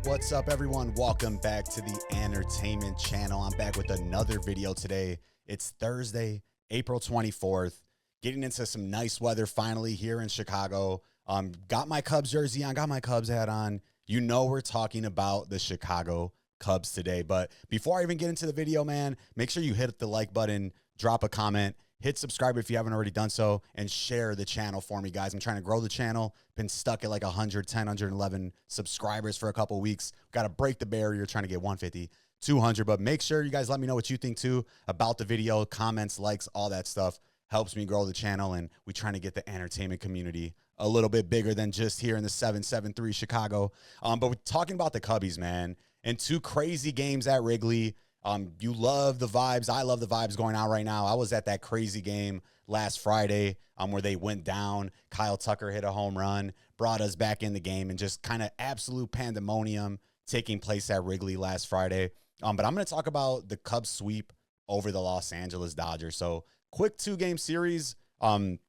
What's up, everyone? Welcome back to the Entertainment Channel. I'm back with another video today. It's Thursday, April 24th. Getting into some nice weather finally here in Chicago. Got my Cubs jersey on, got my Cubs hat on. You know we're talking about the Chicago Cubs today. But before I even get into the video, man, make sure you hit the like button, drop a comment, hit subscribe if you haven't already done so, and share the channel for me, guys. I'm trying to grow the channel. Been stuck at like 110, 111 subscribers for a couple weeks. Got to break the barrier, trying to get 150, 200. But make sure you guys let me know what you think, too, about the video. Comments, likes, all that stuff helps me grow the channel, and we're trying to get the entertainment community a little bit bigger than just here in the 773 Chicago. But we're talking about the Cubbies, man, and two crazy games at Wrigley. You love the vibes. I love the vibes going on right now. I was at that crazy game last Friday where they went down. Kyle Tucker hit a home run, brought us back in the game, and just kind of absolute pandemonium taking place at Wrigley last Friday. But I'm going to talk about the Cubs sweep over the Los Angeles Dodgers. So quick 2-game series. From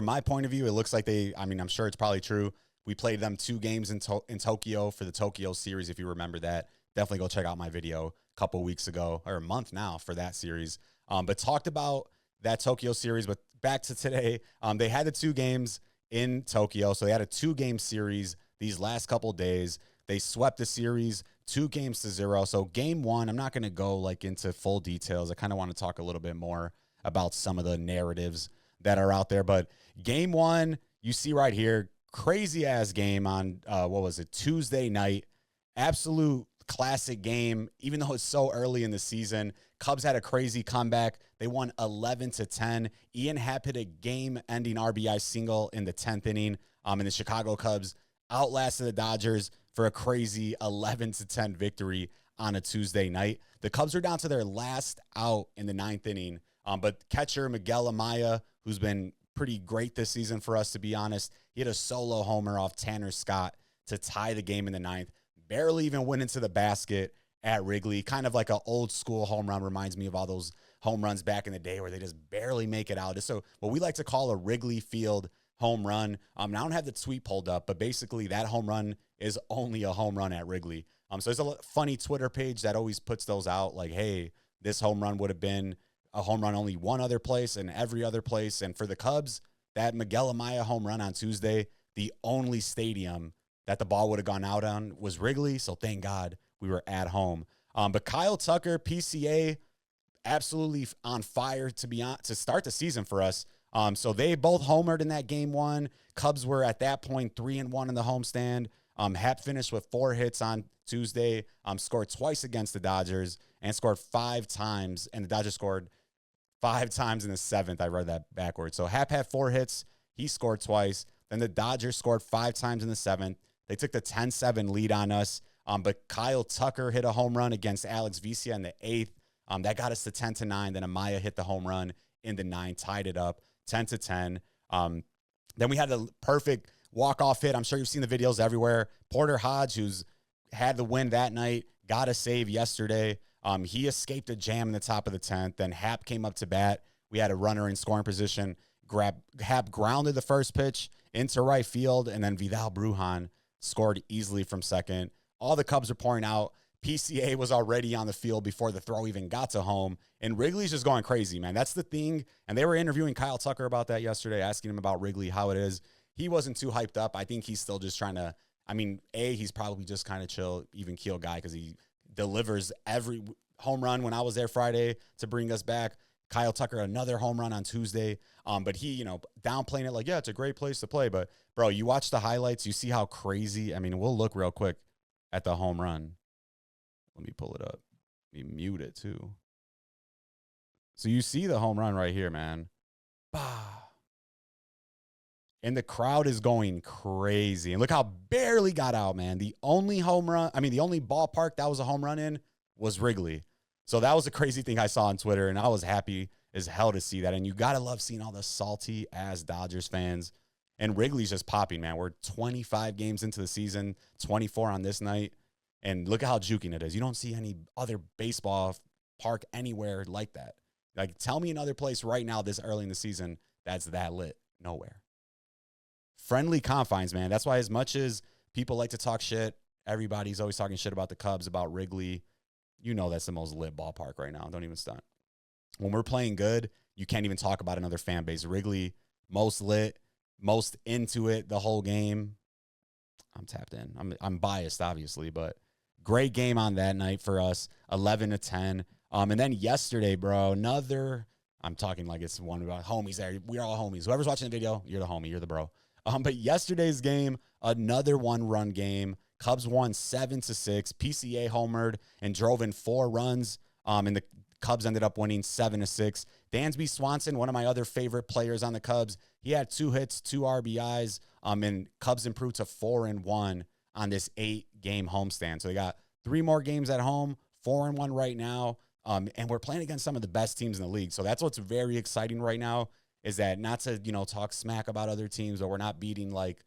my point of view, it looks like I'm sure it's probably true. We played them 2 games in Tokyo for the Tokyo series. If you remember that, definitely go check out my video a couple weeks ago, or a month now, for that series. But talked about that Tokyo series. But back to today, they had the 2 games in Tokyo. So they had a 2-game series these last couple days. They swept the series 2-0. So game 1, I'm not going to go like into full details. I kind of want to talk a little bit more about some of the narratives that are out there. But game 1, you see right here, crazy ass game on Tuesday night. Absolute classic game, even though it's so early in the season. Cubs had a crazy comeback. They won 11-10. Ian Happ hit a game-ending RBI single in the 10th inning. And the Chicago Cubs outlasted the Dodgers for a crazy 11-10 victory on a Tuesday night. The Cubs are down to their last out in the 9th inning. But catcher Miguel Amaya, who's been pretty great this season for us, to be honest, he hit a solo homer off Tanner Scott to tie the game in the 9th. Barely even went into the basket at Wrigley. Kind of like an old school home run. Reminds me of all those home runs back in the day where they just barely make it out. So what we like to call a Wrigley Field home run. I don't have the tweet pulled up, but basically that home run is only a home run at Wrigley. So there's a funny Twitter page that always puts those out like, hey, this home run would have been a home run only one other place and every other place. And for the Cubs, that Miguel Amaya home run on Tuesday, the only stadium that the ball would have gone out on was Wrigley. So thank God we were at home. But Kyle Tucker, PCA, absolutely on fire to start the season for us. So they both homered in that game 1. Cubs were at that point 3-1 in the homestand. Happ finished with 4 hits on Tuesday, scored twice against the Dodgers, and scored 5 times. And the Dodgers scored 5 times in the 7th. I read that backwards. So Happ had 4 hits. He scored twice. Then the Dodgers scored 5 times in the 7th. They took the 10-7 lead on us. But Kyle Tucker hit a home run against Alex Vesia in the 8th. That got us to 10-9. Then Amaya hit the home run in the 9th, tied it up 10-10. Then we had a perfect walk-off hit. I'm sure you've seen the videos everywhere. Porter Hodge, who's had the win that night, got a save yesterday. He escaped a jam in the top of the 10th. Then Happ came up to bat. We had a runner in scoring position. Happ grounded the first pitch into right field, and then Vidal Bruján scored easily from second. All the Cubs are pouring out. PCA was already on the field before the throw even got to home. And Wrigley's just going crazy, man. That's the thing. And they were interviewing Kyle Tucker about that yesterday, asking him about Wrigley, how it is. He wasn't too hyped up. I think he's still just trying to, he's probably just kind of chill, even keel guy, because he delivers every home run when I was there Friday to bring us back. Kyle Tucker, another home run on Tuesday. But he, downplaying it like, yeah, it's a great place to play. But, bro, you watch the highlights, you see how crazy. We'll look real quick at the home run. Let me pull it up. Let me mute it, too. So you see the home run right here, man. Bah. And the crowd is going crazy. And look how barely got out, man. The only the only ballpark that was a home run in was Wrigley. So that was a crazy thing I saw on Twitter, and I was happy as hell to see that. And you got to love seeing all the salty-ass Dodgers fans. And Wrigley's just popping, man. We're 25 games into the season, 24 on this night. And look at how juking it is. You don't see any other baseball park anywhere like that. Like, tell me another place right now this early in the season that's that lit. Nowhere. Friendly confines, man. That's why as much as people like to talk shit Everybody's always talking shit about the Cubs, about Wrigley. You know that's the most lit ballpark right now. Don't even stunt. When we're playing good, you can't even talk about another fan base. Wrigley, most lit, most into it the whole game. I'm tapped in. I'm biased, obviously, but great game on that night for us, 11-10. And then yesterday, bro, I'm talking like it's one about homies there. We're all homies. Whoever's watching the video, you're the homie. You're the bro. But yesterday's game, another one-run game. Cubs won 7-6. PCA homered and drove in 4 runs. And the Cubs ended up winning 7-6. Dansby Swanson, one of my other favorite players on the Cubs, he had 2 hits, 2 RBIs. And Cubs improved to 4-1 on this 8-game homestand. So they got 3 more games at home, 4-1 right now. And we're playing against some of the best teams in the league. So that's what's very exciting right now, is that not to, talk smack about other teams, but we're not beating like,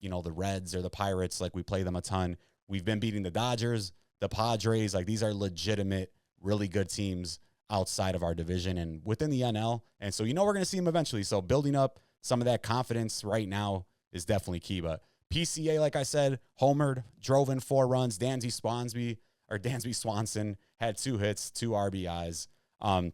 the Reds or the Pirates. Like, we play them a ton. We've been beating the Dodgers, the Padres. Like, these are legitimate, really good teams outside of our division and within the NL. And so, we're going to see them eventually. So building up some of that confidence right now is definitely key. But PCA, like I said, homered, drove in 4 runs. Dansby Swanson had 2 hits, 2 RBIs. And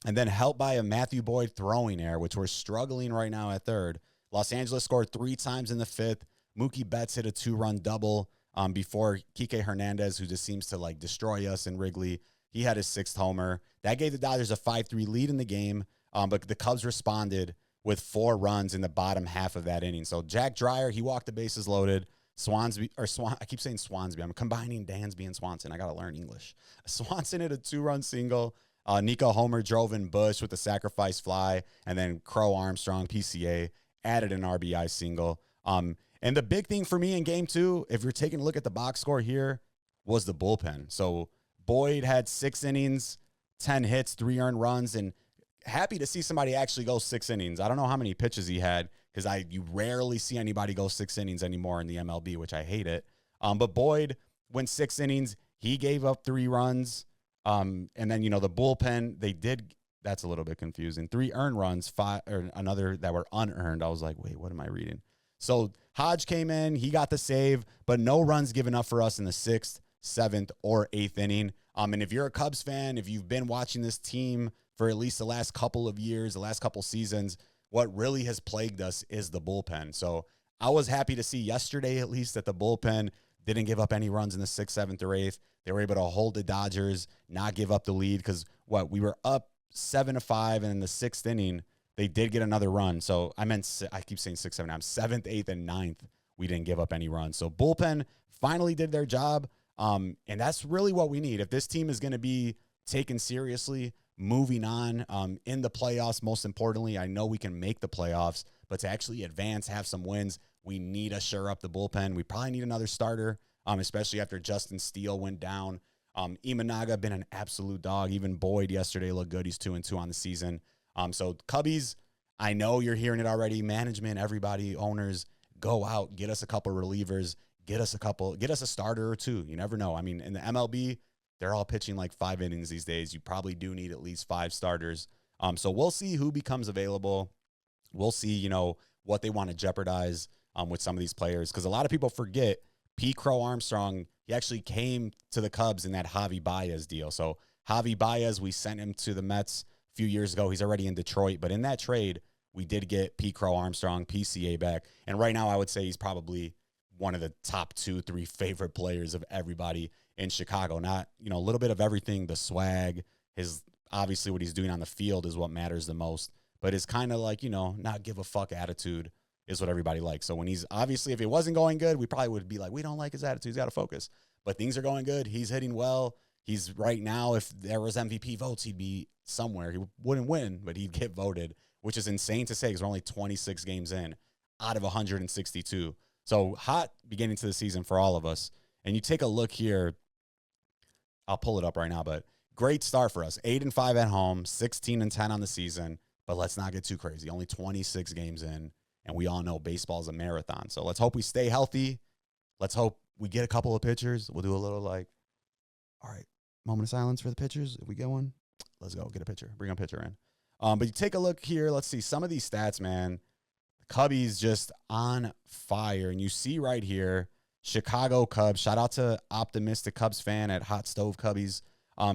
then helped by a Matthew Boyd throwing error, which we're struggling right now at third. Los Angeles scored 3 times in the 5th. Mookie Betts hit a 2-run double before Kike Hernandez, who just seems to like destroy us in Wrigley. He had his 6th homer. That gave the Dodgers a 5-3 lead in the game, but the Cubs responded with 4 runs in the bottom half of that inning. So Jack Dreyer, he walked the bases loaded. I keep saying Swansby. I'm combining Dansby and Swanson. I got to learn English. Swanson hit a 2-run single. Nico Homer drove in Bush with a sacrifice fly, and then Crow-Armstrong, PCA, added an RBI single. And the big thing for me in game 2, if you're taking a look at the box score here, was the bullpen. So Boyd had 6 innings, 10 hits, 3 earned runs, and happy to see somebody actually go 6 innings. I don't know how many pitches he had, because you rarely see anybody go 6 innings anymore in the MLB, which I hate it. But Boyd went 6 innings. He gave up 3 runs. And then, the bullpen, that's a little bit confusing. 3 earned runs, 5, or another that were unearned. I was like, wait, what am I reading? So Hodge came in, he got the save, but no runs given up for us in the 6th, 7th, or 8th inning. And if you're a Cubs fan, if you've been watching this team for at least the last couple of years, the last couple seasons, what really has plagued us is the bullpen. So I was happy to see yesterday, at least, that the bullpen didn't give up any runs in the 6th, 7th, or 8th. They were able to hold the Dodgers, not give up the lead, because we were up 7-5, and in the 6th inning, they did get another run. So I keep saying 6, 7, 7th, 8th, and 9th, we didn't give up any runs. So bullpen finally did their job, and that's really what we need. If this team is going to be taken seriously, moving on in the playoffs, most importantly, I know we can make the playoffs, but to actually advance, have some wins, we need to shore up the bullpen. We probably need another starter, especially after Justin Steele went down. Imanaga been an absolute dog. Even Boyd yesterday looked good. He's 2-2 on the season. So Cubbies, I know you're hearing it already. Management, everybody, owners, go out, get us a couple relievers, get us a starter or 2. You never know. I mean, in the MLB, they're all pitching like 5 innings these days. You probably do need at least 5 starters. So we'll see who becomes available. We'll see, what they want to jeopardize with some of these players. Because a lot of people forget Pete Crow-Armstrong, he actually came to the Cubs in that Javi Baez deal. So Javi Baez, we sent him to the Mets a few years ago. He's already in Detroit. But in that trade, we did get Pete Crow-Armstrong, PCA, back. And right now, I would say he's probably one of the top 2, 3 favorite players of everybody in Chicago. Not, a little bit of everything, the swag, obviously what he's doing on the field is what matters the most. But it's kind of like, not give a fuck attitude is what everybody likes. So when obviously, if it wasn't going good, we probably would be like, we don't like his attitude. He's got to focus. But things are going good. He's hitting well. He's right now, if there was MVP votes, he'd be somewhere. He wouldn't win, but he'd get voted, which is insane to say because we're only 26 games in out of 162. So hot beginning to the season for all of us. And you take a look here. I'll pull it up right now, but great start for us. 8-5 at home, 16-10 on the season. But let's not get too crazy. Only 26 games in, and we all know baseball is a marathon. So let's hope we stay healthy. Let's hope we get a couple of pitchers. We'll do a little all right, moment of silence for the pitchers. If we get one, let's go get a pitcher. Bring a pitcher in. But you take a look here. Let's see some of these stats, man. The Cubbies just on fire. And you see right here, Chicago Cubs. Shout out to optimistic Cubs fan at Hot Stove Cubbies.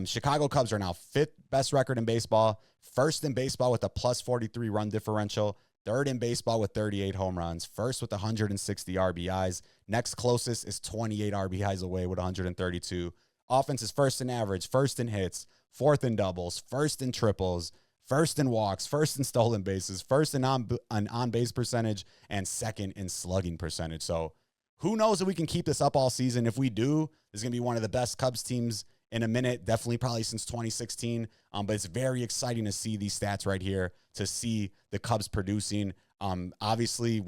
Chicago Cubs are now 5th best record in baseball, 1st in baseball with a plus 43 run differential, 3rd in baseball with 38 home runs, 1st with 160 RBIs. Next closest is 28 RBIs away with 132. Offense is 1st in average, 1st in hits, 4th in doubles, 1st in triples, 1st in walks, 1st in stolen bases, 1st in on-base percentage, and 2nd in slugging percentage. So who knows if we can keep this up all season. If we do, this is going to be one of the best Cubs teams in a minute, definitely probably since 2016. But it's very exciting to see these stats right here, to see the Cubs producing. Obviously,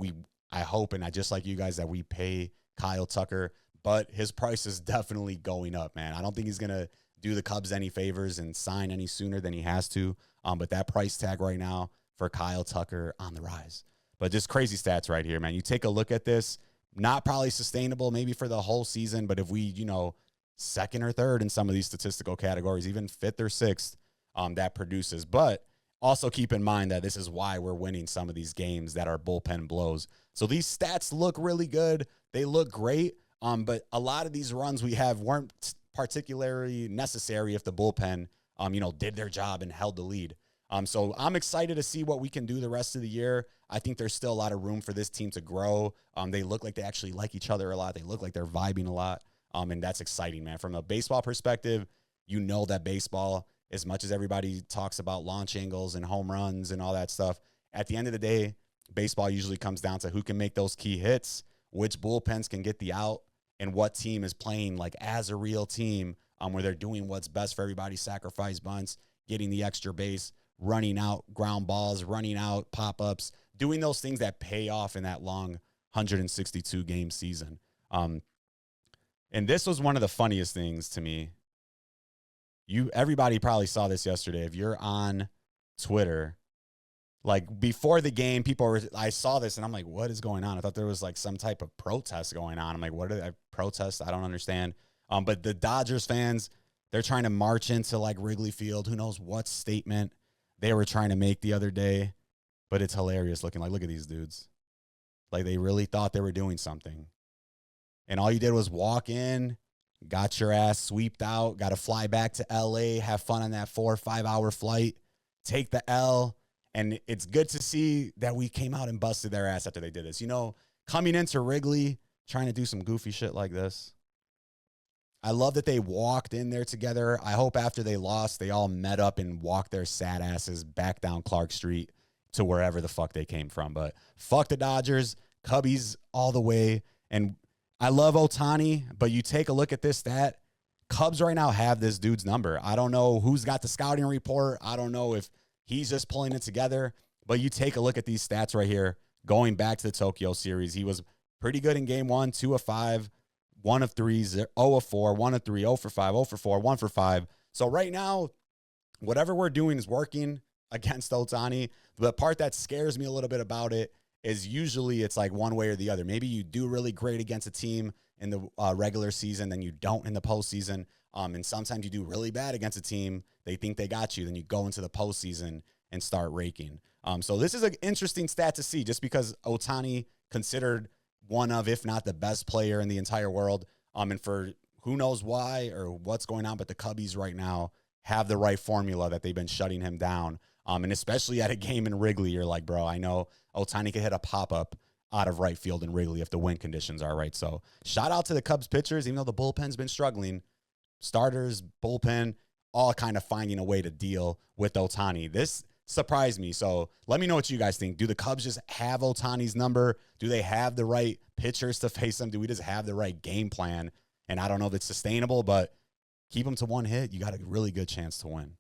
I hope, and I just like you guys, that we pay Kyle Tucker, but his price is definitely going up, man. I don't think he's going to do the Cubs any favors and sign any sooner than he has to. But that price tag right now for Kyle Tucker on the rise. But just crazy stats right here, man. You take a look at this, not probably sustainable maybe for the whole season, but if we, 2nd or 3rd in some of these statistical categories, even 5th or 6th, that produces. But also keep in mind that this is why we're winning some of these games that are bullpen blows. So these stats look really good. They look great. But a lot of these runs we have weren't particularly necessary if the bullpen, did their job and held the lead. So I'm excited to see what we can do the rest of the year. I think there's still a lot of room for this team to grow. They look like they actually like each other a lot. They look like they're vibing a lot. And that's exciting, man. From a baseball perspective, that baseball, as much as everybody talks about launch angles and home runs and all that stuff, at the end of the day, baseball usually comes down to who can make those key hits, which bullpens can get the out, and what team is playing like as a real team, where they're doing what's best for everybody, sacrifice bunts, getting the extra base, running out ground balls, running out pop-ups, doing those things that pay off in that long 162-game season. And this was one of the funniest things to me. Everybody probably saw this yesterday. If you're on Twitter, like before the game, I saw this and I'm like, what is going on? I thought there was like some type of protest going on. I'm like, what are they protest? I don't understand. But the Dodgers fans, they're trying to march into like Wrigley Field. Who knows what statement they were trying to make the other day, but it's hilarious looking. Like, look at these dudes. Like they really thought they were doing something. And all you did was walk in, got your ass sweeped out, got to fly back to LA, have fun on that 4 or 5 hour flight, take the L. And it's good to see that we came out and busted their ass after they did this. Coming into Wrigley, trying to do some goofy shit like this. I love that they walked in there together. I hope after they lost, they all met up and walked their sad asses back down Clark Street to wherever the fuck they came from. But fuck the Dodgers, Cubbies all the way. And I love Ohtani, but you take a look at this stat. Cubs right now have this dude's number. I don't know who's got the scouting report. I don't know if he's just pulling it together. But you take a look at these stats right here. Going back to the Tokyo series, he was pretty good in game 1, 2 of 5, 1 of 3, 0 of 4, 1 of 3, 0 for 5, 0 for 4, 1 for 5. So right now, whatever we're doing is working against Ohtani. The part that scares me a little bit about it is usually it's like one way or the other. Maybe you do really great against a team in the regular season, then you don't in the postseason. And sometimes you do really bad against a team. They think they got you. Then you go into the postseason and start raking. So this is an interesting stat to see, just because Ohtani considered one of, if not the best player in the entire world. And for who knows why or what's going on, but the Cubbies right now have the right formula that they've been shutting him down. And especially at a game in Wrigley, you're like, bro, I know Ohtani could hit a pop-up out of right field in Wrigley if the wind conditions are right. So shout out to the Cubs pitchers, even though the bullpen's been struggling. Starters, bullpen, all kind of finding a way to deal with Ohtani. This surprised me. So let me know what you guys think. Do the Cubs just have Ohtani's number? Do they have the right pitchers to face him? Do we just have the right game plan? And I don't know if it's sustainable, but keep them to one hit. You got a really good chance to win.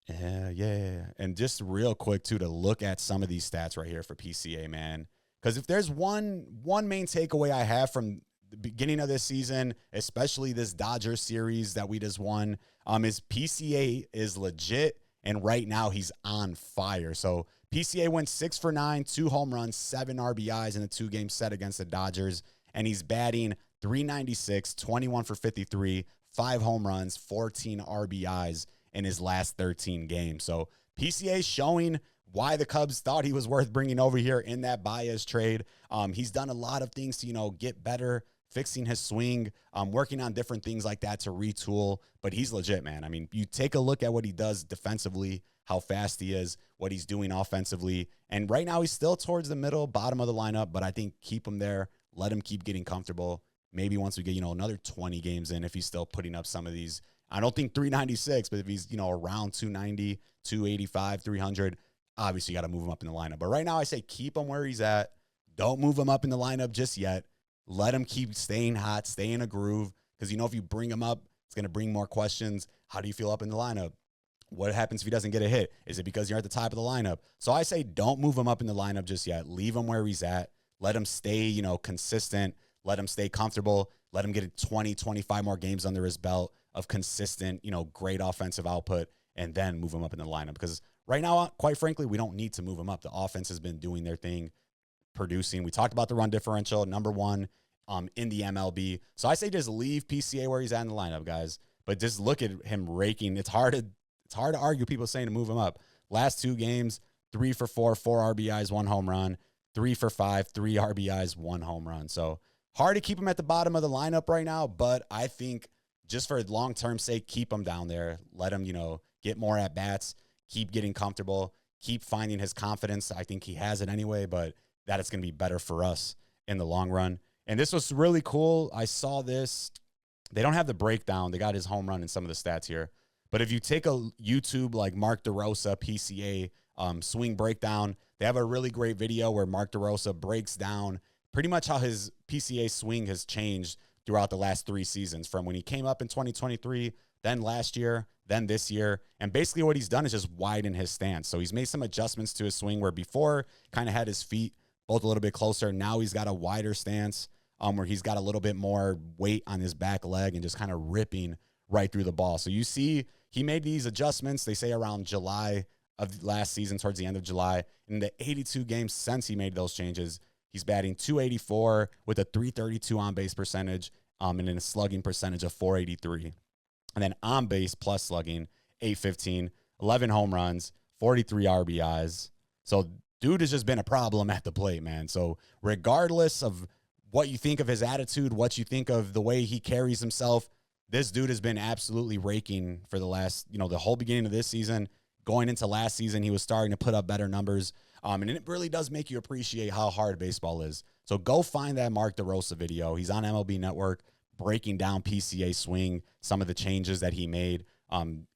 Yeah. And just real quick, too, to look at some of these stats right here for PCA, man. Because if there's one main takeaway I have from the beginning of this season, especially this Dodgers series that we just won, is PCA is legit, and right now he's on fire. So PCA went 6 for 9, 2 home runs, 7 RBIs in a 2-game set against the Dodgers, and he's batting .396, 21 for 53, 5 home runs, 14 RBIs in his last 13 games. So PCA showing why the Cubs thought he was worth bringing over here in that Baez trade. He's done a lot of things to, get better, fixing his swing, working on different things like that to retool. But he's legit, man. I mean, you take a look at what he does defensively, how fast he is, what he's doing offensively. And right now he's still towards the middle, bottom of the lineup, but I think keep him there, let him keep getting comfortable. Maybe once we get, another 20 games in, if he's still putting up some of these, I don't think 396, but if he's, around 290, 285, 300, obviously you got to move him up in the lineup. But right now I say keep him where he's at. Don't move him up in the lineup just yet. Let him keep staying hot, stay in a groove. Because, if you bring him up, it's going to bring more questions. How do you feel up in the lineup? What happens if he doesn't get a hit? Is it because you're at the top of the lineup? So I say don't move him up in the lineup just yet. Leave him where he's at. Let him stay, consistent. Let him stay comfortable. Let him get 20, 25 more games under his belt of consistent, great offensive output, and then move him up in the lineup. Because right now, quite frankly, we don't need to move him up. The offense has been doing their thing, producing. We talked about the run differential, number one in the MLB. So I say just leave PCA where he's at in the lineup, guys. But just look at him raking. It's hard to argue people saying to move him up. Last 2 games, 3 for 4, 4 RBIs, 1 home run, 3 for 5, 3 RBIs, 1 home run. So hard to keep him at the bottom of the lineup right now, but I think just for long-term sake, keep him down there. Let him, get more at-bats, keep getting comfortable, keep finding his confidence. I think he has it anyway, but that it's going to be better for us in the long run. And this was really cool. I saw this. They don't have the breakdown. They got his home run and some of the stats here. But if you take a YouTube like Mark DeRosa, PCA, swing breakdown, they have a really great video where Mark DeRosa breaks down pretty much how his PCA swing has changed throughout the last 3 seasons, from when he came up in 2023, then last year, then this year. And basically what he's done is just widen his stance. So he's made some adjustments to his swing where before kind of had his feet both a little bit closer. Now he's got a wider stance where he's got a little bit more weight on his back leg and just kind of ripping right through the ball. So you see he made these adjustments, they say around July of last season, towards the end of July. In the 82 games since he made those changes, he's batting .284 with a .332 on-base percentage and a slugging percentage of .483. And then on-base plus slugging, .815, 11 home runs, 43 RBIs. So dude has just been a problem at the plate, man. So regardless of what you think of his attitude, what you think of the way he carries himself, this dude has been absolutely raking for the last, the whole beginning of this season. Going into last season, he was starting to put up better numbers. And it really does make you appreciate how hard baseball is. So go find that Mark DeRosa video. He's on MLB Network breaking down PCA swing, some of the changes that he made.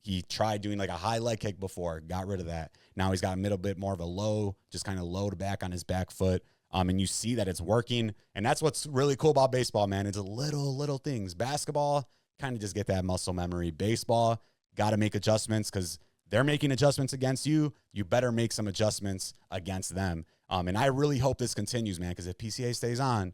He tried doing like a high leg kick before, got rid of that. Now he's got a little bit more of a low, just kind of low to back on his back foot. And you see that it's working. And that's what's really cool about baseball, man. It's a little things. Basketball, kind of just get that muscle memory. Baseball, got to make adjustments because they're making adjustments against you. You better make some adjustments against them. And I really hope this continues, man, because if PCA stays on,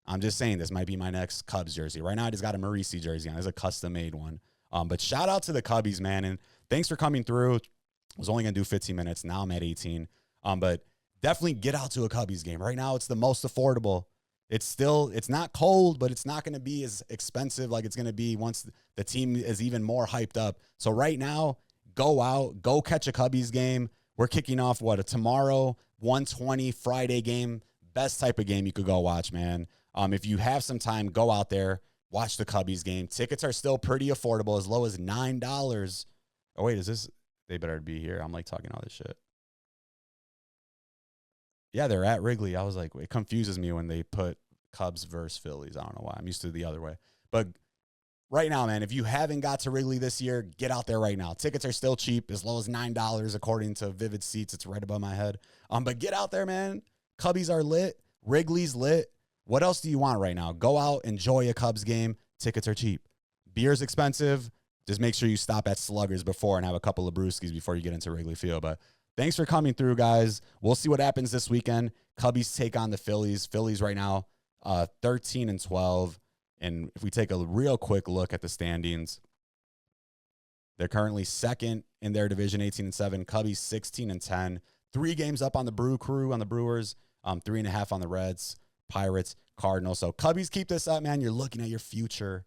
I'm just saying this might be my next Cubs jersey. Right now, I just got a Maurice jersey on. It's a custom-made one. But shout out to the Cubbies, man, and thanks for coming through. I was only going to do 15 minutes. Now I'm at 18. But definitely get out to a Cubbies game. Right now, it's the most affordable. It's not cold, but it's not going to be as expensive like it's going to be once the team is even more hyped up. So right now, go out, go catch a Cubbies game. We're kicking off, tomorrow, 1:20 Friday game. Best type of game you could go watch, man. If you have some time, go out there, watch the Cubbies game. Tickets are still pretty affordable, as low as $9. Oh, wait, they better be here. I'm like talking all this shit. Yeah, they're at Wrigley. I was like, it confuses me when they put Cubs versus Phillies. I don't know why. I'm used to the other way. But right now, man, if you haven't got to Wrigley this year, get out there right now. Tickets are still cheap, as low as $9 according to Vivid Seats. It's right above my head. But get out there, man. Cubbies are lit. Wrigley's lit. What else do you want right now? Go out, enjoy a Cubs game. Tickets are cheap. Beer's expensive. Just make sure you stop at Sluggers before and have a couple of brewskis before you get into Wrigley Field. But thanks for coming through, guys. We'll see what happens this weekend. Cubbies take on the Phillies. Phillies right now, 13-12. And if we take a real quick look at the standings, they're currently second in their division, 18-7. Cubbies 16-10. 3 games up on the Brew Crew, on the Brewers. 3.5 on the Reds, Pirates, Cardinals. So Cubbies, keep this up, man. You're looking at your future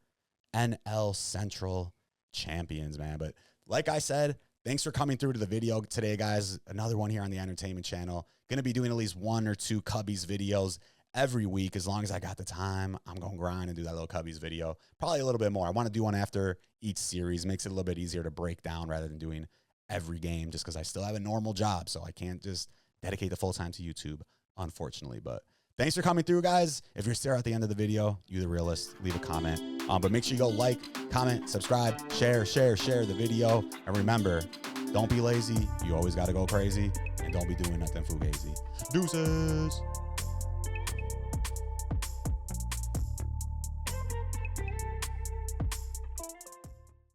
NL Central champions, man. But like I said, thanks for coming through to the video today, guys. Another one here on the entertainment channel. Going to be doing at least 1 or 2 Cubbies videos every week. As long as I got the time, I'm going to grind and do that little Cubbies video. Probably a little bit more. I want to do one after each series. Makes it a little bit easier to break down rather than doing every game, just because I still have a normal job. So I can't just dedicate the full time to YouTube, unfortunately. But thanks for coming through, guys. If you're still at the end of the video, you the realist, leave a comment. But make sure you go like, comment, subscribe, share the video. And remember, don't be lazy. You always got to go crazy. And don't be doing nothing fugazi. Deuces.